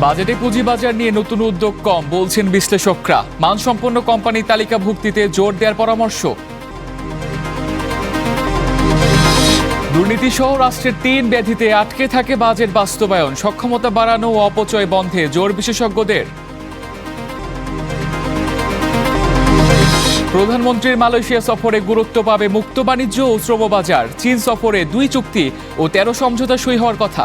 বাজেটে পুঁজিবাজার নিয়ে নতুন উদ্যোগ কম বলছেন বিশ্লেষকরা। মানসম্পন্ন কোম্পানি তালিকাভুক্তিতে জোর দেওয়ার পরামর্শ। দুর্নীতি সহ রাষ্ট্রের ৩ ব্যাধিতে আটকে থাকে বাজেট বাস্তবায়ন, সক্ষমতা বাড়ানো ও অপচয় বন্ধে জোর বিশেষজ্ঞদের। প্রধানমন্ত্রীর মালয়েশিয়া সফরে গুরুত্ব পাবে মুক্ত বাণিজ্য ও শ্রম বাজার। চীন সফরে ২ চুক্তি ও ১৩ সমঝোতা সই হওয়ার কথা।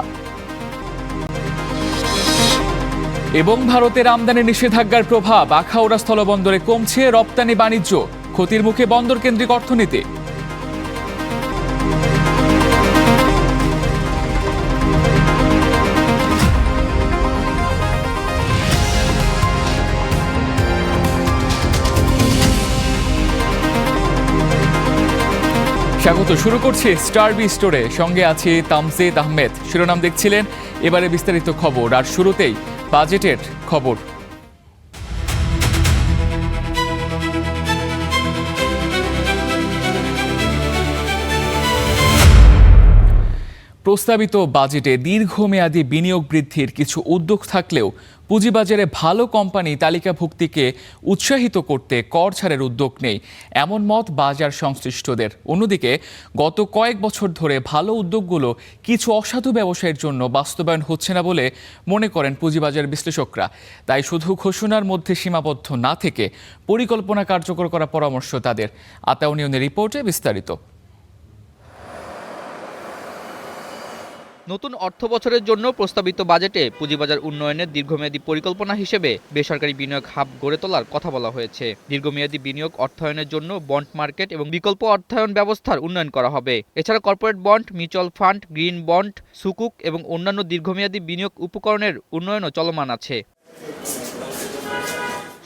এবং ভারতের আমদানি নিষেধাজ্ঞার প্রভাব, আখাউড়া স্থলবন্দরে কমছে রপ্তানি বাণিজ্য, ক্ষতির মুখে বন্দর কেন্দ্রিক অর্থনীতি। স্বাগত, শুরু করছি স্টার বি স্টোরে। সঙ্গে আছি তামজিদ আহমেদ। শিরোনাম দেখছিলেন, এবারে বিস্তারিত খবর। আর শুরুতেই বাজেটের খবর। প্রস্তাবিত বাজেটে দীর্ঘমেয়াদী বিনিয়োগ বৃদ্ধির কিছু উদ্যোগ থাকলেও পুঁজিবাজারে ভালো কোম্পানি তালিকাভুক্তিকে উৎসাহিত করতে কর ছাড়ের উদ্যোগ নেই, এমন মত বাজার সংশ্লিষ্টদের। অন্যদিকে গত কয়েক বছর ধরে ভালো উদ্যোগগুলো কিছু অসাধু ব্যবসায়ের জন্য বাস্তবায়ন হচ্ছে না বলে মনে করেন পুঁজিবাজার বিশ্লেষকরা। তাই শুধু ঘোষণার মধ্যে সীমাবদ্ধ না থেকে পরিকল্পনা কার্যকর করার পরামর্শ তাদের। আতাউনিয়নের রিপোর্টে বিস্তারিত। নতুন অর্থ বছরের জন্য প্রস্তাবিত বাজেটে পুঁজিবাজার উন্নয়নের দীর্ঘমেয়াদী পরিকল্পনা হিসেবে বেসরকারি বিনিয়োগ হাব গড়ে তোলার কথা বলা হয়েছে। দীর্ঘমেয়াদী বিনিয়োগ অর্থায়নের জন্য বন্ড মার্কেট এবং বিকল্প অর্থায়ন ব্যবস্থার উন্নয়ন করা হবে। এছাড়া corporate bond, mutual fund, green bond, সুকুক এবং অন্যান্য দীর্ঘমেয়াদী বিনিয়োগ উপকরণের উন্নয়নও চলমান আছে।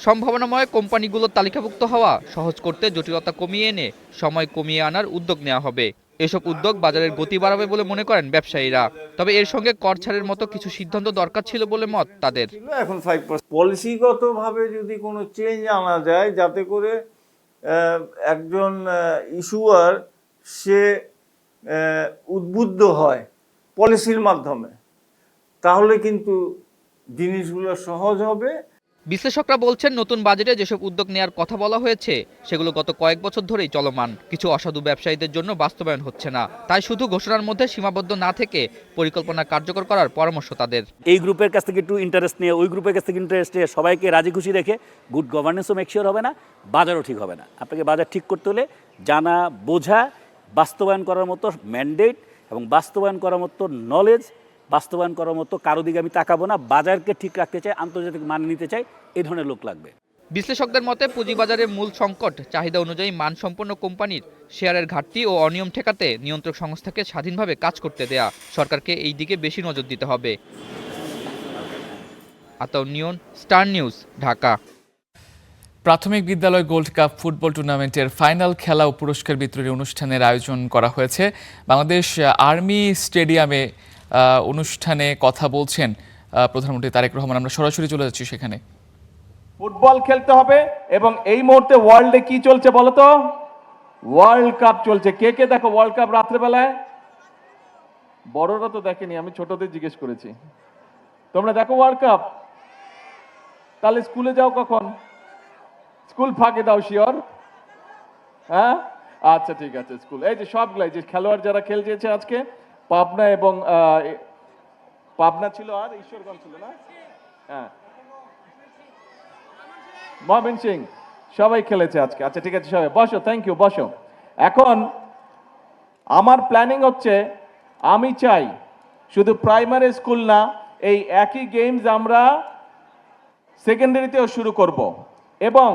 সম্ভাবনাময় কোম্পানিগুলোর তালিকাভুক্ত হওয়া সহজ করতে জটিলতা কমিয়ে এনে সময় কমিয়ে আনার উদ্যোগ নেওয়া হবে। এসব উদ্যোগ বাজারের গতি বাড়াবে বলে মনে করেন ব্যবসায়ীরা। তবে এর সঙ্গে কর ছাড়ের মতো কিছু সিদ্ধান্ত দরকার ছিল বলে মত তাদের। এখন 5% পলিসিগতভাবে যদি কোনো চেঞ্জ আনা যায়, যাতে করে একজন ইস্যুয়ার সে উদ্বুদ্ধ হয় পলিসির মাধ্যমে, তাহলে কিন্তু জিনিসগুলো সহজ হবে। বিশ্লেষকরা বলছেন, নতুন বাজেটে যেসব উদ্যোগ নেওয়ার কথা বলা হয়েছে সেগুলো গত কয়েক বছর ধরেই চলমান, কিছু অসাধু ব্যবসায়ীদের জন্য বাস্তবায়ন হচ্ছে না। তাই শুধু ঘোষণার মধ্যে সীমাবদ্ধ না থেকে পরিকল্পনা কার্যকর করার পরামর্শ তাদের। এই গ্রুপের কাছ থেকে একটু ইন্টারেস্ট নিয়ে, ওই গ্রুপের কাছ থেকে ইন্টারেস্ট নিয়ে সবাইকে রাজি খুশি রেখে গুড গভর্নেন্সও মেকশিওর হবে না, বাজারও ঠিক হবে না। আপনাকে বাজার ঠিক করতে হলে জানা, বোঝা, বাস্তবায়ন করার মতো ম্যান্ডেট এবং বাস্তবায়ন করার মতো নলেজ, বাস্তবায়ন করার মতো কারো দিকে আমি তাকাবো না, বাজারকে ঠিক রাখতে চাই, আন্তর্জাতিক মান নিতে চাই, এই ধরনের লোক লাগবে। বিশ্লেষকদের মতে পুঁজিবাজারের মূল সংকট চাহিদা অনুযায়ী মানসম্পন্ন কোম্পানির শেয়ারের ঘাটতি ও অনিয়ম ঠেকাতে নিয়ন্ত্রক সংস্থাকে স্বাধীনভাবে কাজ করতে দেয়া। সরকারকে এই দিকে বেশি নজর দিতে হবে। আতাউনিয়ন, স্টার নিউজ, ঢাকা। প্রাথমিক বিদ্যালয় গোল্ড কাপ ফুটবল টুর্নামেন্টের ফাইনাল খেলা ও পুরস্কার বিতরণী অনুষ্ঠানের আয়োজন করা হয়েছে। বাংলাদেশ আর্মি স্টেডিয়ামে অনুষ্ঠানে কথা বলছেন প্রধানমন্ত্রী তারেক রহমান। আমরা সরাসরি চলে যাচ্ছি সেখানে। ফুটবল খেলতে হবে এবং এই মুহূর্তে ওয়ার্ল্ডে কি চলছে বলো তো? ওয়ার্ল্ড কাপ চলছে। কে কে দেখো ওয়ার্ল্ড কাপ রাত্রেবেলায়? বড়রা তো দেখেনি, আমি ছোটদের জিজ্ঞেস করেছি। তোমরা দেখো ওয়ার্ল্ড কাপ? তাহলে স্কুলে যাও কখন? স্কুল ফাঁকে দাও শিওর? হ্যাঁ, আচ্ছা ঠিক আছে। স্কুল এই যে সবগুলাই যে খেলোয়াড় যারা খেলছে আজকে, পাবনা এবং পাবনা ছিল আর ঈশ্বরগঞ্জ ছিল না, হ্যাঁ ময়মনসিংহ, সবাই খেলেছে আজকে। আচ্ছা ঠিক আছে, সবাই বসো, থ্যাংক ইউ, বসো। এখন আমার প্ল্যানিং হচ্ছে, আমি চাই শুধু প্রাইমারি স্কুল না, এই একই গেমস আমরা সেকেন্ডারিতেও শুরু করব এবং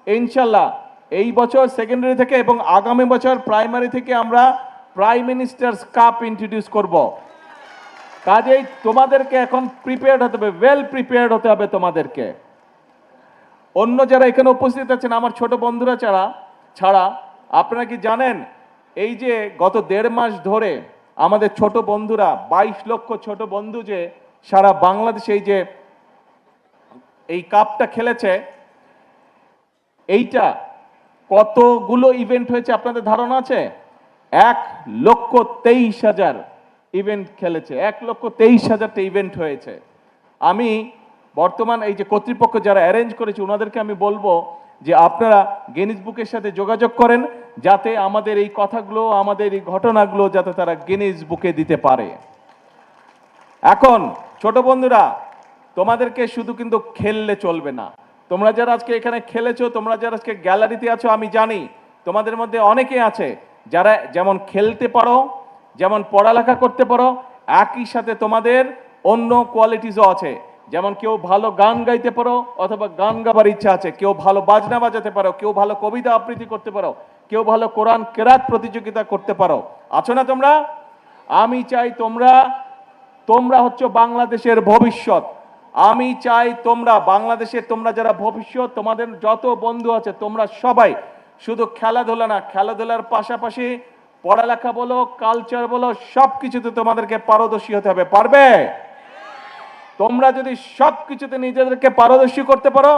ইনশাল্লাহ এই বছর সেকেন্ডারি থেকে এবং আগামী বছর প্রাইমারি থেকে আমরা প্রাইম মিনিস্টার্স কাপ ইন্ট্রোডিউস করব। কাজেই তোমাদেরকে এখন প্রিপেয়ার্ড হতে হবে, ওয়েল প্রিপেয়ার্ড হতে হবে তোমাদেরকে। অন্য যারা এখানে উপস্থিত আছেন আমার ছোট বন্ধুরা ছাড়া আপনারা কি জানেন, এই যে গত 1.5 মাস ধরে আমাদের ছোট বন্ধুরা 22 লক্ষ ছোট বন্ধু যে সারা বাংলাদেশে এই যে এই কাপটা খেলেছে, এইটা কতগুলো ইভেন্ট হয়েছে আপনাদের ধারণা আছে? 1,23,000 ইভেন্ট খেলেছে, 1,23,000টা ইভেন্ট হয়েছে। আমি বর্তমান এই যে কর্তৃপক্ষ যারা অ্যারেঞ্জ করেছে ওনাদেরকে আমি বলবো যে আপনারা গিনিস বুকের সাথে যোগাযোগ করেন, যাতে আমাদের এই কথাগুলো, আমাদের এই ঘটনাগুলো যাতে তারা গিনিস বুকে দিতে পারে। এখন ছোট বন্ধুরা, তোমাদেরকে শুধু কিন্তু খেললে চলবে না। তোমরা যারা আজকে এখানে খেলেছো, তোমরা যারা আজকে গ্যালারিতে আছো, আমি জানি তোমাদের মধ্যে অনেকে আছে যারা যেমন খেলতে পারো, যেমন পড়ালেখা করতে পারো, একই সাথে তোমাদের অন্য কোয়ালিটিসও আছে। যেমন কেউ ভালো গান গাইতে পারো অথবা গান গাবার ইচ্ছা আছে, কেউ ভালো বাজনা বাজাতে পারো, কেউ ভালো কবিতা আবৃত্তি করতে পারো, কেউ ভালো কোরআন কেরাত প্রতিযোগিতা করতে পারো। আছো না তোমরা? আমি চাই তোমরা হচ্ছে বাংলাদেশের ভবিষ্যৎ। আমি চাই বাংলাদেশের তোমরা যারা ভবিষ্যৎ, তোমাদের যত বন্ধু আছে তোমরা সবাই শুধু খেলাধুলা না, খেলাধুলার পাশাপাশি পড়ালেখা বলো, কালচার বলো, সবকিছুতে তোমাদেরকে পারদর্শী হতে হবে। পারবে? তোমরা যদি সবকিছুতে নিজেদেরকে পারদর্শী করতে পারো,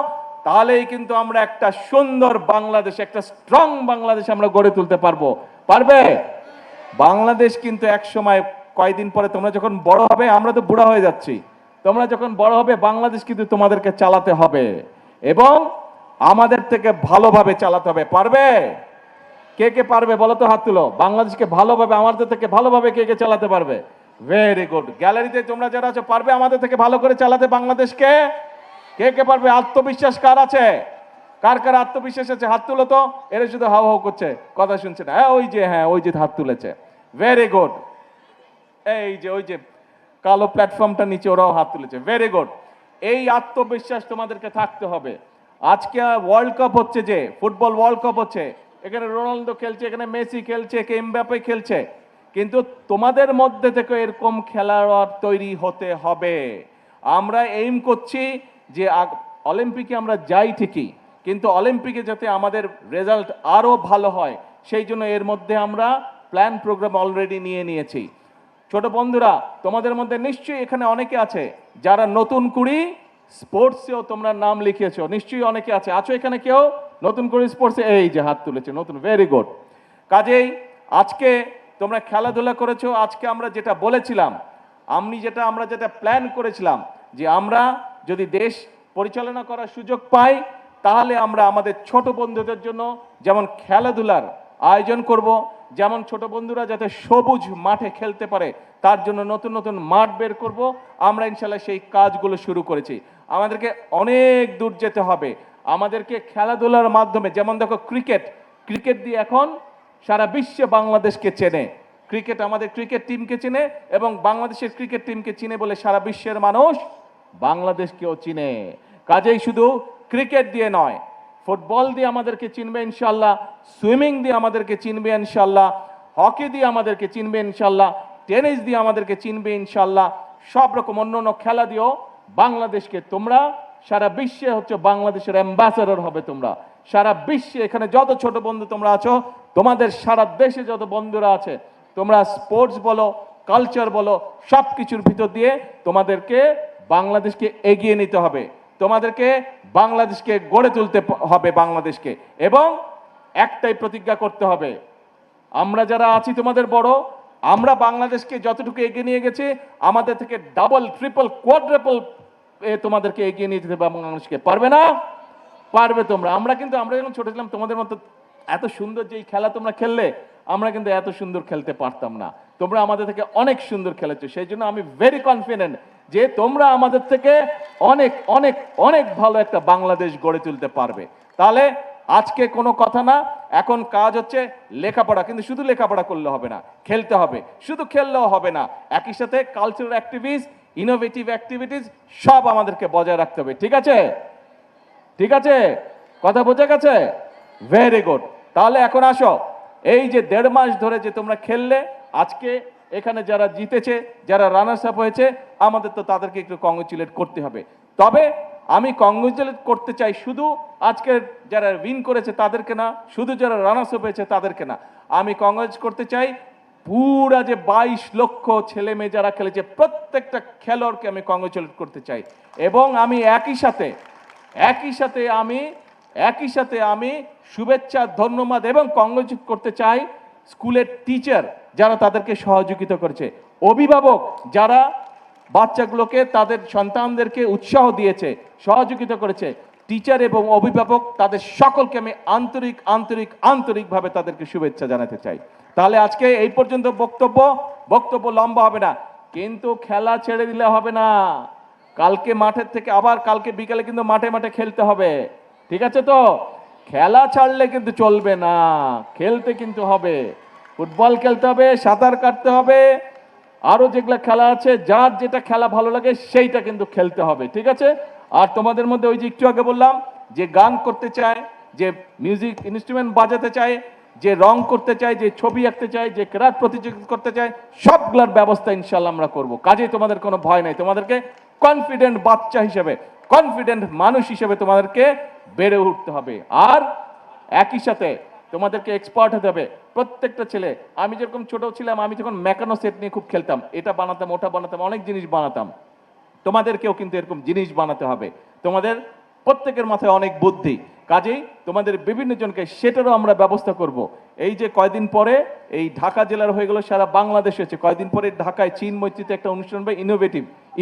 তাহলেই কিন্তু আমরা একটা সুন্দর বাংলাদেশ, একটা স্ট্রং বাংলাদেশ আমরা গড়ে তুলতে পারবো। পারবে? বাংলাদেশ কিন্তু এক সময়, কয়েকদিন পরে তোমরা যখন বড় হবে, আমরা তো বুড়া হয়ে যাচ্ছি, তোমরা যখন বড় হবে বাংলাদেশ কিন্তু তোমাদেরকে চালাতে হবে এবং আমাদের থেকে ভালোভাবে চালাতে হবে। পারবে? কে কে পারবে বলো তো, হাত তুলো। বাংলাদেশকে ভালোভাবে, আমাদের থেকে ভালোভাবে কে কে চালাতে পারবে? Very good. গ্যালারিতে তোমরা যারা আছো, পারবে আমাদের থেকে ভালো করে চালাতে বাংলাদেশকে? কে কে পারবে? আত্মবিশ্বাস কার আছে? কার কার আত্মবিশ্বাস আছে হাত তুলো তো। এরা শুধু হাও হাও করছে, কথা শুনছে না। হ্যাঁ ওই যে হাত তুলেছে। Very good. এই যে ওই যে কালো প্ল্যাটফর্মটা নিচে ওরাও হাত তুলেছে। Very good. এই আত্মবিশ্বাস তোমাদেরকে থাকতে হবে। আজকে ওয়ার্ল্ড কাপ হচ্ছে, যে ফুটবল ওয়ার্ল্ড কাপ হচ্ছে, এখানে রোনালদো খেলছে, এখানে মেসি খেলছে, কে এমবাপ্পে খেলছে, কিন্তু তোমাদের মধ্যে থেকে এরকম খেলোয়াড় তৈরি হতে হবে। আমরা এইম করছি যে অলিম্পিকে আমরা যাই ঠিকই, কিন্তু অলিম্পিকে যাতে আমাদের রেজাল্ট আরো ভালো হয়, সেই জন্য এর মধ্যে আমরা প্ল্যান প্রোগ্রাম অলরেডি নিয়েছি। ছোট বন্ধুরা, তোমাদের মধ্যে নিশ্চয়ই এখানে অনেকে আছে যারা নতুন কুড়ি স্পোর্টসেও তোমরা নাম লিখিয়েছো, নিশ্চয়ই অনেকে আছো এখানে কেউ নতুন করে স্পোর্টসে? এই যে হাত তুলেছে নতুন। Very good. কাজেই আজকে তোমরা খেলাধুলা করেছো। আজকে আমরা যেটা বলেছিলাম, আমরা যেটা প্ল্যান করেছিলাম, যে আমরা যদি দেশ পরিচালনা করার সুযোগ পাই, তাহলে আমরা আমাদের ছোট বন্ধুদের জন্য যেমন খেলাধুলার আয়োজন করব, যেমন ছোট বন্ধুরা যাতে সবুজ মাঠে খেলতে পারে তার জন্য নতুন নতুন মাঠ বের করব। আমরা ইনশাল্লাহ সেই কাজগুলো শুরু করেছি। আমাদেরকে অনেক দূর যেতে হবে। আমাদেরকে খেলাধুলার মাধ্যমে, যেমন দেখো ক্রিকেট দিয়ে এখন সারা বিশ্বে বাংলাদেশকে চেনে। ক্রিকেট আমাদের ক্রিকেট টিমকে চেনে এবং বাংলাদেশের ক্রিকেট টিমকে চিনে বলে সারা বিশ্বের মানুষ বাংলাদেশকেও চিনে। কাজেই শুধু ক্রিকেট দিয়ে নয়, ফুটবল দিয়ে আমাদেরকে চিনবে ইনশাল্লাহ, সুইমিং দিয়ে আমাদেরকে চিনবে ইনশাল্লাহ, হকি দিয়ে আমাদেরকে চিনবে ইনশাল্লাহ, টেনিস দিয়ে আমাদেরকে চিনবে ইনশাল্লাহ, সব রকম অন্য খেলা দিয়েও বাংলাদেশকে তোমরা সারা বিশ্বে হচ্ছে বাংলাদেশের অ্যাম্বাসেডর হবে। তোমরা সারা বিশ্বে, এখানে যত ছোট বন্ধু তোমরা আছো, তোমাদের সারা দেশে যত বন্ধুরা আছে, তোমরা স্পোর্টস বলো, কালচার বলো, সব কিছুর ভিতর দিয়ে তোমাদেরকে বাংলাদেশকে এগিয়ে নিতে হবে, তোমাদেরকে বাংলাদেশকে গড়ে তুলতে হবে বাংলাদেশকে। এবং একটাই প্রতিজ্ঞা করতে হবে, আমরা যারা আছি তোমাদের বড়, আমরা বাংলাদেশকে যতটুকু এগিয়ে নিয়ে গেছি, আমাদের থেকে ডাবল, ট্রিপল, কোয়াড্রাপল তোমাদেরকে এগিয়ে নিয়ে যেতে হবে বাংলাদেশকে। পারবে না? পারবে তোমরা। আমরা যখন ছোট ছিলাম, তোমাদের মতো এত সুন্দর যে খেলা তোমরা খেললে, আমরা কিন্তু এত সুন্দর খেলতে পারতাম না। তোমরা আমাদের থেকে অনেক সুন্দর খেলেছো। সেই জন্য আমি ভেরি কনফিডেন্ট যে তোমরা আমাদের থেকে অনেক অনেক অনেক ভালো একটা বাংলাদেশ গড়ে তুলতে পারবে। তাহলে আজকে কোনো কথা না, এখন কাজ হচ্ছে লেখাপড়া। কিন্তু শুধু লেখাপড়া করলে হবে না, খেলতে হবে। শুধু খেললেও হবে না, একই সাথে কালচারাল অ্যাক্টিভিটিস, ইনোভেটিভ অ্যাক্টিভিটিস সব আমাদেরকে বজায় রাখতে হবে। ঠিক আছে? ঠিক আছে? কথা বোঝা গেছে? Very good. তাহলে এখন আসো, এই যে 1.5 মাস ধরে যে তোমরা খেললে, আজকে এখানে যারা জিতেছে, যারা রানার্স আপ হয়েছে, আমাদের তো তাদেরকে একটু কংগ্রেচুলেট করতে হবে। তবে আমি কংগ্রেচুলেট করতে চাই শুধু আজকে যারা উইন করেছে তাদেরকে না, শুধু যারা রানার্স আপ হয়েছে তাদেরকে না, আমি কংগ্রেচুলেট করতে চাই পুরা যে 22 লক্ষ ছেলে মেয়ে যারা খেলেছে, প্রত্যেকটা খেলোয়াড়কে আমি কংগ্রেচুলেট করতে চাই। এবং আমি একই সাথে আমি শুভেচ্ছা, ধন্যবাদ এবং কংগ্রেচুলেট করতে চাই স্কুলের টিচার যারা তাদেরকে সহযোগিতা করেছে, অভিভাবক যারা বাচ্চাগুলোকে তাদের সন্তানদেরকে উৎসাহ দিয়েছে, সহযোগিতা করেছে। টিচার এবং অভিভাবক তাদের সকলকে আমি আন্তরিকভাবে তাদেরকে শুভেচ্ছা জানাতে চাই। তাহলে আজকে এই পর্যন্ত বক্তব্য লম্বা হবে না, কিন্তু খেলা ছেড়ে দিলে হবে না। কালকে মাঠের থেকে আবার কালকে বিকালে কিন্তু মাঠে খেলতে হবে, ঠিক আছে তো? খেলা ছাড়লে কিন্তু চলবে না, খেলতে কিন্তু হবে। ফুটবল খেলতে হবে, সাঁতার কাটতে হবে, আরো যেগুলা খেলা আছে, যার যেটা খেলা ভালো লাগে সেইটা কিন্তু খেলতে হবে, ঠিক আছে? আর তোমাদের মধ্যে ওই যে একটু আগে বললাম, যে গান করতে চায়, যে মিউজিক ইনস্ট্রুমেন্ট বাজাতে চায়, যে রং করতে চায়, যে ছবি আঁকতে চায়, যে ক্রাফট প্রতিযোগিতা করতে চায়, সবগুলোর ব্যবস্থা ইনশাল্লাহ আমরা করব। কাজেই তোমাদের কোনো ভয় নাই, তোমাদেরকে কনফিডেন্ট বাচ্চা হিসেবে, কনফিডেন্ট মানুষ হিসেবে তোমাদেরকে বেড়ে উঠতে হবে। আর একই সাথে তোমাদেরকে এক্সপার্ট হতে হবে। প্রত্যেকটা ছেলে, আমি যেরকম ছোট ছিলাম, আমি যখন মেকানো সেট নিয়ে খুব খেলতাম, এটা বানাতাম, ওটা বানাতাম, অনেক জিনিস বানাতাম। তোমাদেরকেও কিন্তু এরকম জিনিস বানাতে হবে। তোমাদের প্রত্যেকের মাথায় অনেক বুদ্ধি, কাজেই তোমাদের বিভিন্ন জনকে সেটারও আমরা ব্যবস্থা করব। এই যে কয়দিন পরে এই ঢাকা জেলার হয়ে গেল, সারা বাংলাদেশ হয়েছে, কয়দিন পরে ঢাকায় চীন মৈত্রীতে একটা অনুষ্ঠান হবে,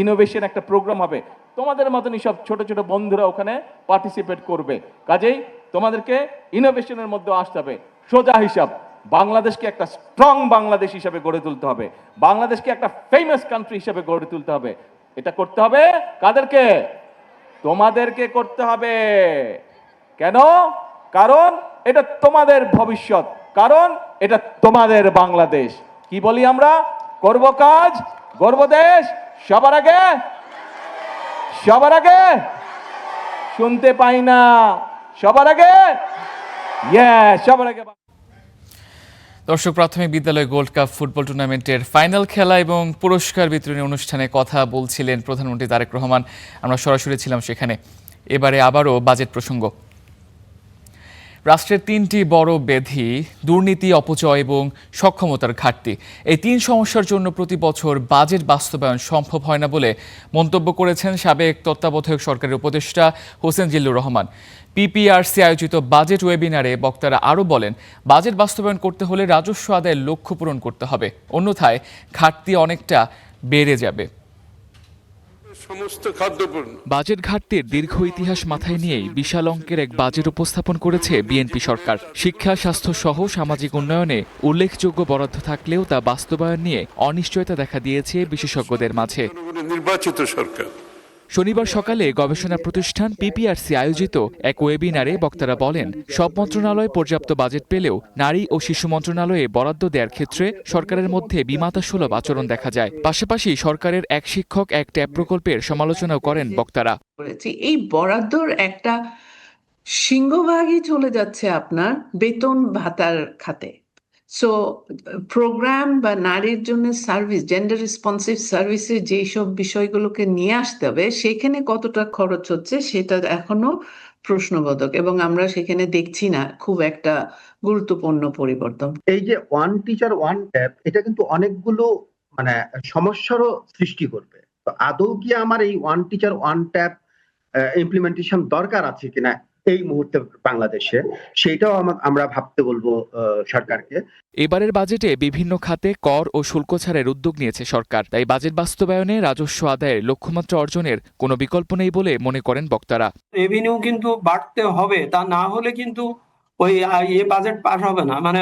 ইনোভেশন একটা প্রোগ্রাম হবে। তোমাদের মতনই সব ছোট ছোট বন্ধুরা ওখানে পার্টিসিপেট করবে। কাজেই তোমাদেরকে ইনোভেশনের মধ্যে আসতে হবে। সোজা হিসাব, বাংলাদেশকে একটা স্ট্রং বাংলাদেশ হিসাবে গড়ে তুলতে হবে, বাংলাদেশকে একটা ফেমাস কান্ট্রি হিসাবে গড়ে তুলতে হবে। এটা করতে হবে কাদেরকে? তোমাদেরকে করতে হবে। কেন? কারণ এটা তোমাদের ভবিষ্যৎ, কারণ এটা তোমাদের বাংলাদেশ। কি বলি আমরা? করব কাজ, গর্ব দেশ, সবার আগে শুনতে পাই না, সবার আগে, সবার আগে। দর্শক, প্রাথমিক বিদ্যালয় গোল্ড কাপ ফুটবল টুর্নামেন্টের ফাইনাল খেলা এবং পুরস্কার বিতরণী অনুষ্ঠানে কথা বলছিলেন প্রধানমন্ত্রী তারেক রহমান। আমরা সরাসরি ছিলাম সেখানে। এবারে আবারও বাজেট প্রসঙ্গ। রাষ্ট্রের তিনটি বড় ব্যাধি দুর্নীতি, অপচয় এবং সক্ষমতার ঘাটতি। এই তিন সমস্যার জন্য প্রতি বছর বাজেট বাস্তবায়ন সম্ভব হয় না বলে মন্তব্য করেছেন সাবেক তত্ত্বাবধায়ক সরকারের উপদেষ্টা হোসেন জিল্লুর রহমান। পিপিআরসি আয়োজিত বাজেট ওয়েবিনারে বক্তারা আরও বলেন, বাজেট বাস্তবায়ন করতে হলে রাজস্ব আদায়ের লক্ষ্য পূরণ করতে হবে, অন্যথায় ঘাটতি অনেকটা বেড়ে যাবে। বাজেট ঘাটতির দীর্ঘ ইতিহাস মাথায় নিয়েই বিশাল অঙ্কের এক বাজেট উপস্থাপন করেছে বিএনপি সরকার। শিক্ষা, স্বাস্থ্য সহ সামাজিক উন্নয়নে উল্লেখযোগ্য বরাদ্দ থাকলেও তা বাস্তবায়ন নিয়ে অনিশ্চয়তা দেখা দিয়েছে বিশেষজ্ঞদের মাঝে। নির্বাচিত সরকার শনিবার সকালে গবেষণা প্রতিষ্ঠান পিপিআরসি আয়োজিত এক ওয়েবিনারে বক্তারা বলেন, সব মন্ত্রণালয় পর্যাপ্ত বাজেট পেলেও নারী ও শিশু মন্ত্রণালয়ে বরাদ্দ দেওয়ার ক্ষেত্রে সরকারের মধ্যে বিমাতাসুলভ আচরণ দেখা যায়। পাশাপাশি সরকারের এক শিক্ষক এক ট্যাব প্রকল্পের সমালোচনাও করেন বক্তারা। এই বরাদ্দর একটা সিংহভাগই চলে যাচ্ছে আপনার বেতন ভাতার খাতে। সো প্রোগ্রাম বা নারীর জন্য সার্ভিস, জেন্ডার রেসপন্সিভ সার্ভিসের যেসব বিষয়গুলোকে নিয়ে আসতে হবে, সেখানে কতটা খরচ হচ্ছে সেটা এখনো প্রশ্নবোধক, এবং আমরা সেখানে দেখছি না খুব একটা গুরুত্বপূর্ণ পরিবর্তন। এই যে ওয়ান টিচার ওয়ান ট্যাব, এটা কিন্তু অনেকগুলো সমস্যারও সৃষ্টি করবে। তো আদৌ কি আমার এই one teacher one tab implementation দরকার আছে কিনা এই মুহূর্তে বাংলাদেশে, সেটাও আমরা ভাবতে বলবো সরকারকে। এবারের বাজেটে বিভিন্ন খাতে কর ও শুল্ক ছাড়ের উদ্যোগ নিয়েছে সরকার। তাই বাজেট বাস্তবায়নে রাজস্ব আদায়ের লক্ষ্যমাত্রা অর্জনের কোনো বিকল্প নেই বলে মনে করেন বক্তারা। রেভিনিউ কিন্তু বাড়তে হবে, তা না হলে কিন্তু ওই বাজেট পাস হবে না, মানে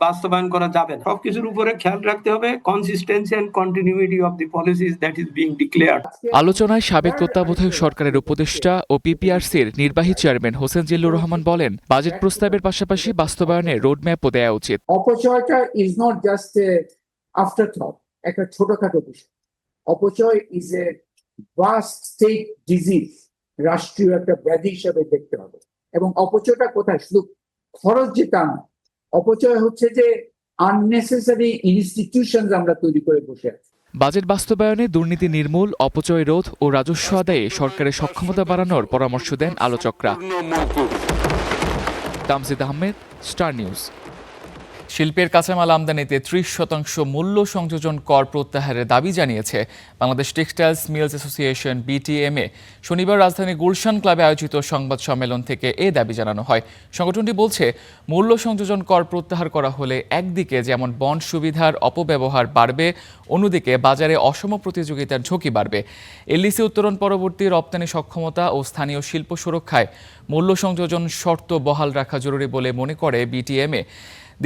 বাস্তবায়ন করা যাবে না। সবকিছুর উপরে খেয়াল রাখতে হবে consistency and continuity of the policies that is being declared. আলোচনায় সাবেক তত্ত্বাবধায়ক সরকারের উপদেষ্টা ও পিপিআরসির নির্বাহী চেয়ারম্যান হোসেন জিল্লুর রহমান বলেন, বাজেট প্রস্তাবের পাশাপাশি বাস্তবায়নে রোডম্যাপও দেওয়া উচিত। অপচয়টা is not just a after thought, একটা ছোটখাটো বিষয়। অপচয় is a vast state disease, রাষ্ট্রীয় একটা ব্যাধি হিসেবে দেখতে হবে। এবং অপচয়টা কোথায়? শুধু খরচ যেটা না, অপচয় হচ্ছে যে আননেসেসারি ইনস্টিটিউশন আমরা তৈরি করে বসে আছি। বাজেট বাস্তবায়নে দুর্নীতি নির্মূল, অপচয় রোধ ও রাজস্ব আদায়ে সরকারের সক্ষমতা বাড়ানোর পরামর্শ দেন আলোচকরা। Tamjid Ahmed, star news. শিল্পের কাঁচামাল আমদানিতে 30% মূল্য সংযোজন কর প্রত্যাহারের দাবি জানিয়েছে Bangladesh textiles mills association BTMA. শনিবার রাজধানীর গুলশান ক্লাবে আয়োজিত সংবাদ সম্মেলন থেকে এ দাবি জানানো হয়। সংগঠনটি বলছে, মূল্য সংযোজন কর প্রত্যাহার করা হলে একদিকে যেমন বন্ড সুবিধার অপব্যবহার বাড়বে, অন্যদিকে বাজারে অসম প্রতিযোগিতার ঝুঁকি বাড়বে। এলডিসি উত্তোলন পরবর্তী রপ্তানি সক্ষমতা ও স্থানীয় শিল্প সুরক্ষায় মূল্য সংযোজন শর্ত বহাল রাখা জরুরি বলে মনে করে বিটিএমএ।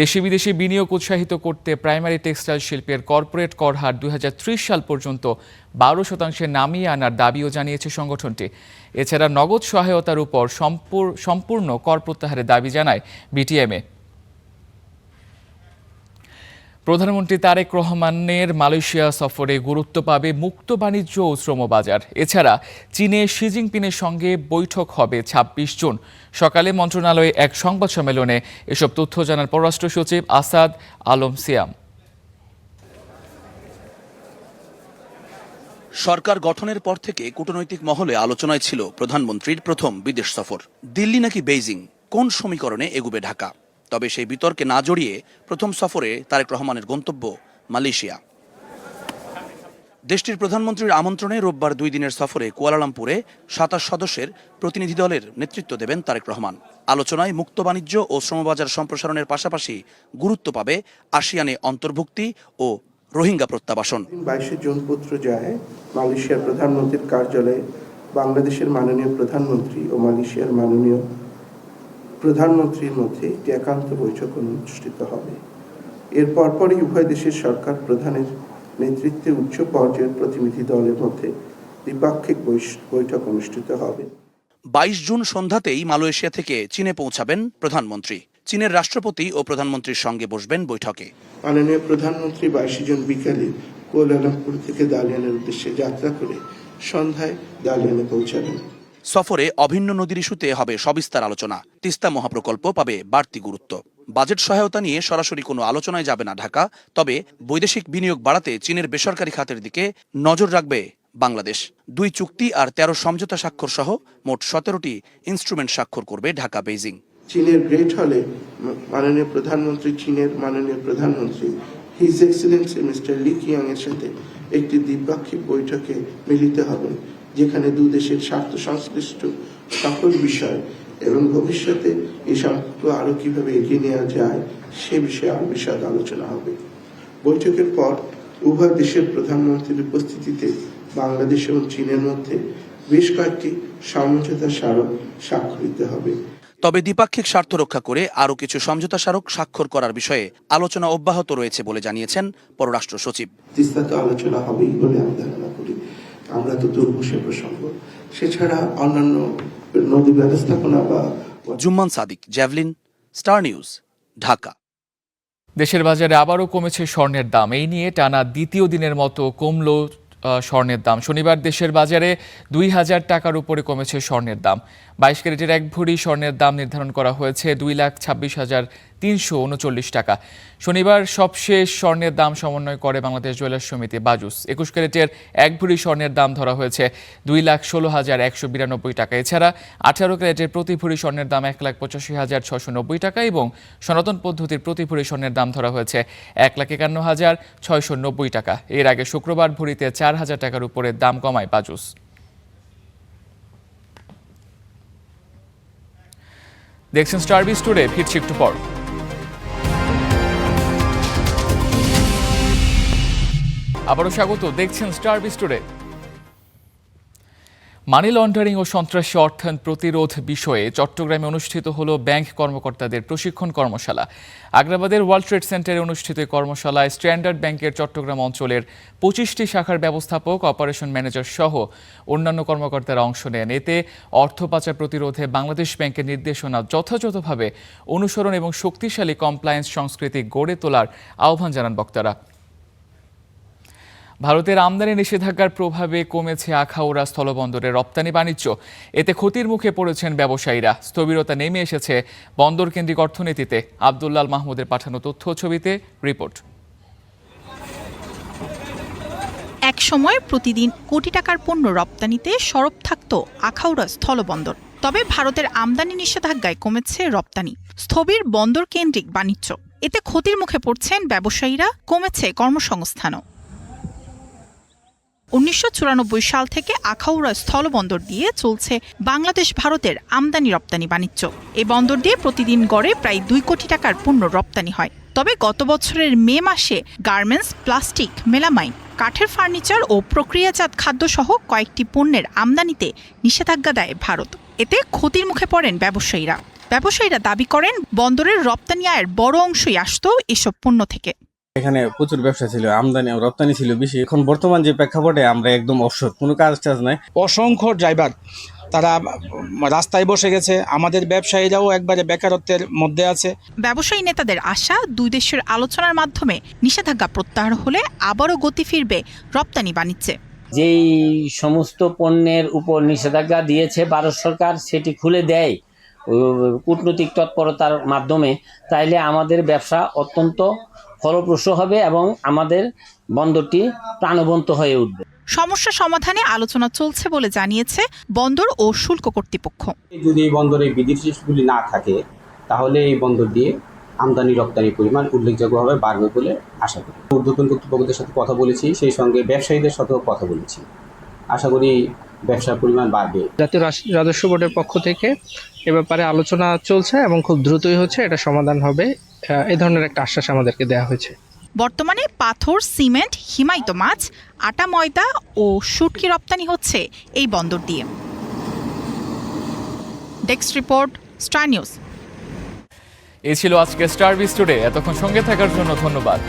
দেশি বিদেশি বিনিয়োগ উৎসাহিত করতে প্রাইমারি টেক্সটাইল শিল্পের কর্পোরেট কর হার 2030 সাল পর্যন্ত 12% নামিয়ে আনার দাবিও জানিয়েছে সংগঠনটি। এছাড়া নগদ সহায়তার উপর সম্পূর্ণ কর প্রত্যাহারের দাবি জানায় বিটিএমএ। প্রধানমন্ত্রী তারেক রহমানের মালয়েশিয়া সফরে গুরুত্ব পাবে মুক্ত বাণিজ্য ও শ্রম বাজার। এছাড়া চীনে শি জিনপিংয়ের সঙ্গে বৈঠক হবে 26 জুন। সকালে মন্ত্রণালয়ে এক সংবাদ সম্মেলনে এসব তথ্য জানান পররাষ্ট্র সচিব আসাদ আলম সিয়াম। সরকার গঠনের পর থেকে কূটনৈতিক মহলে আলোচনায় ছিল প্রধানমন্ত্রীর প্রথম বিদেশ সফর। দিল্লি নাকি বেইজিং, কোন সমীকরণে এগুবে ঢাকা? তবে সেই বিতর্কে না জড়িয়ে প্রথম সফরে তারেক রহমানের গন্তব্য মালয়েশিয়া। দেশটির প্রধানমন্ত্রীর আমন্ত্রণে রোববার 2 দিনের সফরে কুয়ালালামপুরে 27 সদস্যের প্রতিনিধি দলের নেতৃত্ব দেবেন তারেক রহমান। আলোচনায় মুক্ত বাণিজ্য ও শ্রমবাজার সম্প্রসারণের পাশাপাশি গুরুত্ব পাবে আসিয়ানে অন্তর্ভুক্তি ও রোহিঙ্গা প্রত্যাবাসন। 22 জুন পত্র যায় মালয়েশিয়ার প্রধানমন্ত্রীর কার্যালয়ে বাংলাদেশের মাননীয় প্রধানমন্ত্রী ও মালয়েশিয়ার মাননীয় প্রধানমন্ত্রীর মধ্যে একটি একান্ত বৈঠক অনুষ্ঠিত হবে। এর পরপরই উভয় দেশের সরকার প্রধানের নেতৃত্বে উচ্চ পর্যায়ের প্রতিনিধি দলের মধ্যে দ্বিপাক্ষিক বৈঠক অনুষ্ঠিত হবে। 22 জুন সন্ধ্যাতেই মালয়েশিয়া থেকে চীনে পৌঁছাবেন প্রধানমন্ত্রী। চীনের রাষ্ট্রপতি ও প্রধানমন্ত্রীর সঙ্গে বসবেন বৈঠকে। মাননীয় প্রধানমন্ত্রী 22 জুন বিকালে কুয়ালালামপুর থেকে দালিয়ানের উদ্দেশ্যে যাত্রা করে সন্ধ্যায় দালিয়ানে পৌঁছাবেন। সফরে অভিন্ন নদীর ইস্যুতে হবে সবিস্তার আলোচনা। তিস্তা মহাপ্রকল্প পাবে বাড়তি গুরুত্ব। বাজেট সহায়তা নিয়ে সরাসরি কোনো আলোচনায় যাবে না ঢাকা, তবে বৈদেশিক বিনিয়োগ বাড়াতে চীনের বেসরকারি খাতের দিকে নজর রাখবে বাংলাদেশ। 2 চুক্তি আর 13 সমঝোতা স্বাক্ষর সহ মোট 17টি ইনস্ট্রুমেন্ট স্বাক্ষর করবে ঢাকা বেইজিং। চীনের গ্রেট হলে মাননীয় প্রধানমন্ত্রী চীনের মাননীয় প্রধানমন্ত্রী his Excellency mister Lee Khiang এর সাথে একটি দ্বিপাক্ষিক বৈঠকে মিলিত হবেন, যেখানে 2 দেশের স্বার্থ সংশ্লিষ্ট সকল বিষয় এবং ভবিষ্যতে এই সম্পর্ক আরো কিভাবে এগিয়ে নেওয়া যায় সে বিষয়ে আরো বিশদ আলোচনা হবে। বৈঠকের পর উভয় দেশের প্রধানমন্ত্রীর উপস্থিতিতে বাংলাদেশ এবং চীনের মধ্যে বেশ কয়েকটি সমঝোতা স্মারক স্বাক্ষরিত হবে। তবে দ্বিপাক্ষিক স্বার্থ রক্ষা করে আরও কিছু সমঝোতা স্মারক স্বাক্ষর করার বিষয়ে আলোচনা অব্যাহত রয়েছে বলে জানিয়েছেন পররাষ্ট্র সচিব। তিস্তাতে আলোচনা হবেই বলে আমি ধারণা করি। আমরা তো দুর্বশের প্রসঙ্গ, সেছাড়া অন্যান্য নদী ব্যবস্থাপনা বা Jumman Sadiq, javelin, Star News, Dhaka. দেশের বাজারে আবারও কমেছে স্বর্ণের দাম। এই নিয়ে টানা দ্বিতীয় দিনের মতো কমল স্বর্ণের দাম। শনিবার দেশের বাজারে 2000 টাকার উপরে কমেছে স্বর্ণের দাম। 22 ক্যারেটের 1 ভরি স্বর্ণের দাম নির্ধারণ করা হয়েছে 2,26,339 টাকা। শনিবার সবশেষ স্বর্ণের দাম সমন্বয় করে বাংলাদেশ জুয়েলার্স সমিতি বাজুস। 21 ক্যারেটের 1 ভরি স্বর্ণের দাম ধরা হয়েছে 2,16,192 টাকা। এছাড়া 18 ক্যারেটের প্রতি ভরি স্বর্ণের দাম 1,85,690 টাকা এবং সনাতন পদ্ধতির প্রতি ভরি স্বর্ণের দাম ধরা হয়েছে 1,51,690 টাকা। এর আগে শুক্রবার ভরিতে 4,000 টাকার উপরে দাম কমায় বাজুস। দেখছেন স্টার বিজ টুডে, ফিরছি একটু পর। আবারও স্বাগত, দেখছেন স্টার বিজ টুডে। মানি লন্ডারিং ও সন্ত্রাসী অর্থায়ন প্রতিরোধ বিষয়ে চট্টগ্রামে অনুষ্ঠিত হলো ব্যাংক কর্মকর্তাদের প্রশিক্ষণ কর্মশালা। আগ্রাবাদের ওয়ার্ল্ড ট্রেড সেন্টারে অনুষ্ঠিত কর্মশালায় স্ট্যান্ডার্ড ব্যাংকের চট্টগ্রাম অঞ্চলের 25টি শাখার ব্যবস্থাপক, অপারেশন ম্যানেজার সহ অন্যান্য কর্মকর্তারা অংশ নেন। এতে অর্থ পাচার প্রতিরোধে বাংলাদেশ ব্যাংকের নির্দেশনা যথাযথভাবে অনুসরণ এবং শক্তিশালী কমপ্লায়েন্স সংস্কৃতি গড়ে তোলার আহ্বান জানান বক্তারা। ভারতের আমদানি নিষেধাজ্ঞার প্রভাবে কমেছে আখাউড়া স্থলবন্দরের রপ্তানি বাণিজ্য। এতে ক্ষতির মুখে পড়েছেন ব্যবসায়ীরা। স্থবিরতা নেমে এসেছে বন্দর কেন্দ্রিক অর্থনীতিতে। আব্দুল্লাল মাহমুদের পাঠানো তথ্য ছবিতে রিপোর্ট। এক সময় প্রতিদিন কোটি টাকার পণ্য রপ্তানিতে সরব থাকত আখাউড়া স্থলবন্দর। তবে ভারতের আমদানি নিষেধাজ্ঞায় কমেছে রপ্তানি, স্থবির বন্দর কেন্দ্রিক বাণিজ্য। এতে ক্ষতির মুখে পড়ছেন ব্যবসায়ীরা, কমেছে কর্মসংস্থানও। 1994 সাল থেকে আখাউড়া স্থলবন্দর দিয়ে চলছে বাংলাদেশ ভারতের আমদানি রপ্তানি বাণিজ্য। এই বন্দর দিয়ে প্রতিদিন গড়ে প্রায় 2 কোটি টাকার পণ্য রপ্তানি হয়। তবে গত বছরের মে মাসে গার্মেন্টস, প্লাস্টিক, মেলামাইন, কাঠের ফার্নিচার ও প্রক্রিয়াজাত খাদ্যসহ কয়েকটি পণ্যের আমদানিতে নিষেধাজ্ঞা দেয় ভারত। এতে ক্ষতির মুখে পড়েন ব্যবসায়ীরা দাবি করেন বন্দরের রপ্তানি আয়ের বড় অংশই আসত এসব পণ্য থেকে। এখানে প্রচুর ব্যবসা ছিল, আমদানি ও রপ্তানি ছিল বেশি। এখন বর্তমান যে প্রেক্ষাপটে আমরা একদম অবসর, কোনো কাজ নাই। অসংখ্য ড্রাইভার তারা রাস্তায় বসে গেছে, আমাদের ব্যবসায়ীরাও একবারে বেকারত্বের মধ্যে আছে। ব্যবসায়ী নেতাদের আশা, দুই দেশের আলোচনার মাধ্যমে নিষেধাজ্ঞা প্রত্যাহার হলে আবারও গতি ফিরবে রপ্তানি বাণিজ্যে। যেই সমস্ত পণ্যের উপর নিষেধাজ্ঞা দিয়েছে ভারত সরকার, সেটি খুলে দেয় কূটনৈতিক তৎপরতার মাধ্যমে, তাইলে আমাদের ব্যবসা অত্যন্ত ফলপ্রসূ হবে এবং আমাদের বন্দরটি প্রাণবন্ত হয়ে উঠবে। সমস্যা সমাধানে আলোচনা চলছে বলে জানিয়েছে বন্দর ও শুল্ক কর্তৃপক্ষ। যদি এই বন্দরে বিধিনিষেধগুলি না থাকে, তাহলে এই বন্দর দিয়ে আমদানি রপ্তানি পরিমাণ উল্লেখযোগ্যভাবে বাড়বে বলে আশা করি। ঊর্ধ্বতন কর্তৃপক্ষদের সাথে কথা বলেছি, সেই সঙ্গে ব্যবসায়ীদের সাথেও কথা বলেছি। আশা করি ব্যবসার পরিমাণ বাড়বে। জাতীয় রাজস্ব বোর্ডের পক্ষ থেকে এ ব্যাপারে আলোচনা চলছে এবং খুব দ্রুতই হচ্ছে এটা সমাধান হবে, এই ধরনের একটা আশ্বাস আমাদেরকে দেওয়া হয়েছে। বর্তমানে পাথর, সিমেন্ট, হিমায়িত মাছ, আটা, ময়দা ও শুটকি রপ্তানি হচ্ছে এই বন্দর দিয়ে। Desk report, star news. এই ছিল আজকে স্টার বিজ টুডে। এতক্ষণ সঙ্গে থাকার জন্য ধন্যবাদ।